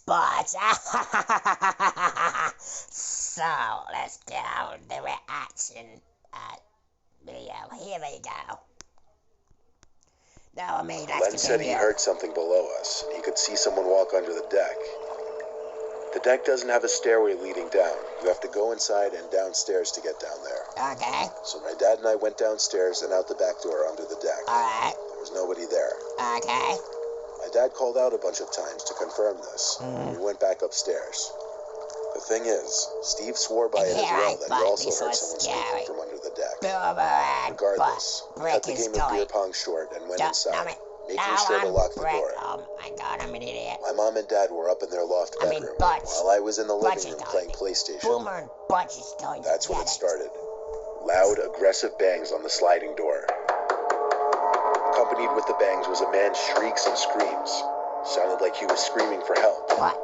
sports. So, let's go. The reaction video. Here we go. No, I mean, Len said he heard something below us, and he could see someone walk under the deck. The deck doesn't have a stairway leading down. You have to go inside and downstairs to get down there. Okay. So my dad and I went downstairs and out the back door under the deck. Alright. There was nobody there. Okay. My dad called out a bunch of times to confirm this. We went back upstairs. The thing is, Steve swore by it as well that he also heard someone speaking from under the deck. Regardless, we cut the game of beer pong short and went inside, making sure to lock the door. Oh my god, I'm an idiot. My mom and dad were up in their loft bedroom, while I was in the living room playing PlayStation. Boomer and Butch is going to That's when it started. Loud, aggressive bangs on the sliding door. Accompanied with the bangs was a man's shrieks and screams. Sounded like he was screaming for help. What?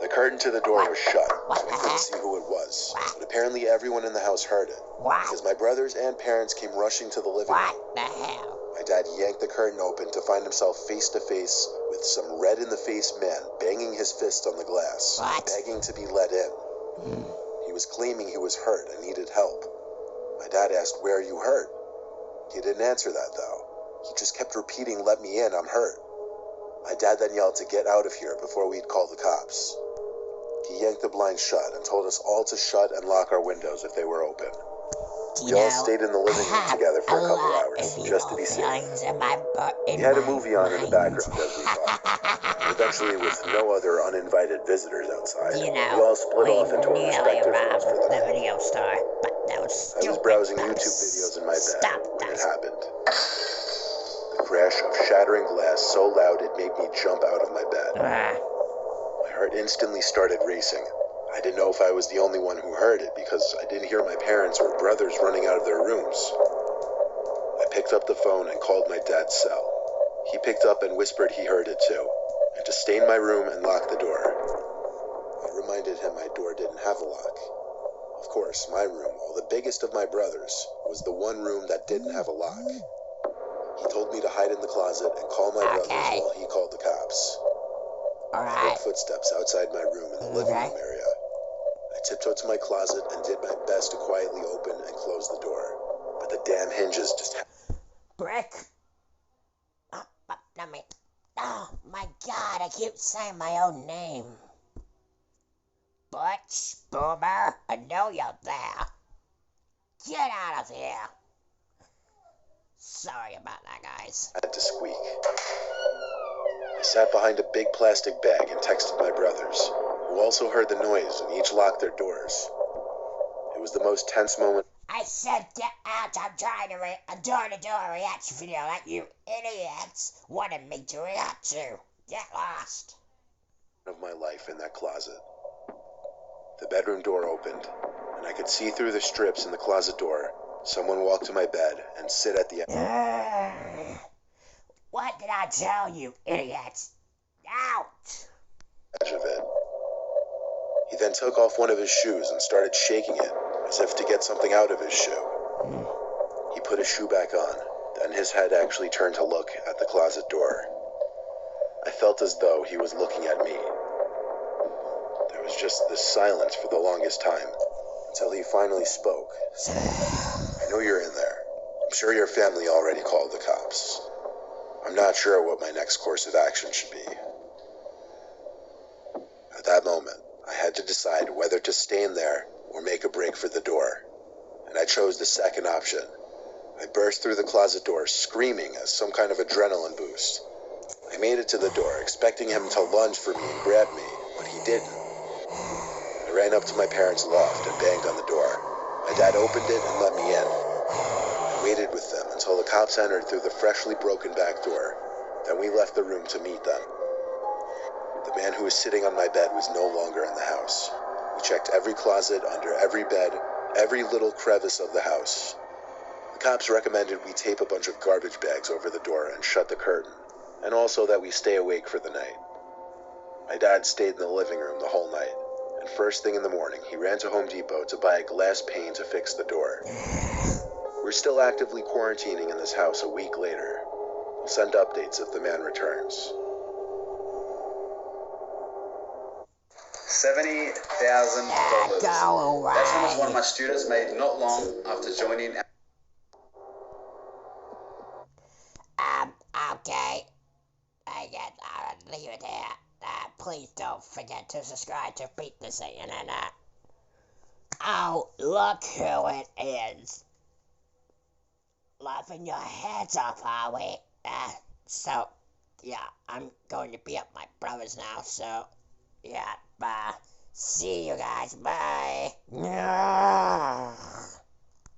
The curtain to the door was shut, so we couldn't see who it was. But apparently everyone in the house heard it. Because my brothers and parents came rushing to the living room. What the hell? My dad yanked the curtain open to find himself face to face with some red-in-the-face man banging his fist on the glass, begging to be let in. He was claiming he was hurt and needed help. My dad asked, "Where are you hurt?" He didn't answer that, though. He just kept repeating, "Let me in, I'm hurt." My dad then yelled to get out of here before we'd call the cops. He yanked the blinds shut and told us all to shut and lock our windows if they were open. We all stayed in the living room together for a couple hours, just to be safe. He had a movie on in the background as we talked. Eventually, with no other uninvited visitors outside, we all split off into our respective rooms for the night. Video star, but that was I was browsing YouTube videos in my bed when it happened. The crash of shattering glass so loud it made me jump out of my bed. My heart instantly started racing. I didn't know if I was the only one who heard it because I didn't hear my parents or brothers running out of their rooms. I picked up the phone and called my dad's cell. He picked up and whispered he heard it too, and to stay in my room and lock the door. I reminded him my door didn't have a lock. Of course, my room, while the biggest of my brothers, was the one room that didn't have a lock. He told me to hide in the closet and call my brothers while he called the cops. I heard footsteps outside my room in the living room area. I tiptoed to my closet and did my best to quietly open and close the door. But the damn hinges just... Brick? Oh my god, I keep saying my own name. Butch, Boomer, I know you're there. Get out of here. Sorry about that, guys. I had to squeak. I sat behind a big plastic bag and texted my brothers, who also heard the noise and each locked their doors. It was the most tense moment. I said get out, I'm trying to a door-to-door reaction video that you idiots wanted me to react to. Get lost. Of my life in that closet. The bedroom door opened, and I could see through the strips in the closet door. Someone walk to my bed and sit at the edge. What did I tell you, idiots? Out! Edge of it. He then took off one of his shoes and started shaking it, as if to get something out of his shoe. He put his shoe back on, then his head actually turned to look at the closet door. I felt as though he was looking at me. There was just this silence for the longest time, until he finally spoke. "I know you're in there. I'm sure your family already called the cops. I'm not sure what my next course of action should be." At that moment, I had to decide whether to stay in there or make a break for the door, and I chose the second option. I burst through the closet door, screaming as some kind of adrenaline boost. I made it to the door, expecting him to lunge for me and grab me, but he didn't. I ran up to my parents' loft and banged on the door. My dad opened it and let me in. I waited with them until the cops entered through the freshly broken back door. Then we left the room to meet them. The man who was sitting on my bed was no longer in the house. We checked every closet, under every bed, every little crevice of the house. The cops recommended we tape a bunch of garbage bags over the door and shut the curtain, and also that we stay awake for the night. My dad stayed in the living room the whole night, and first thing in the morning, he ran to Home Depot to buy a glass pane to fix the door. We're still actively quarantining in this house a week later. We'll send updates if the man returns. $70,000. Go away. That's how much one of my students made not long after joining. Okay. I guess I'll leave it here. Please don't forget to subscribe to Beat the Internet. Oh, look who it is. Laughing your heads off, are we? So, yeah, I'm going to beat up my brothers now, so, yeah, bye. See you guys, bye.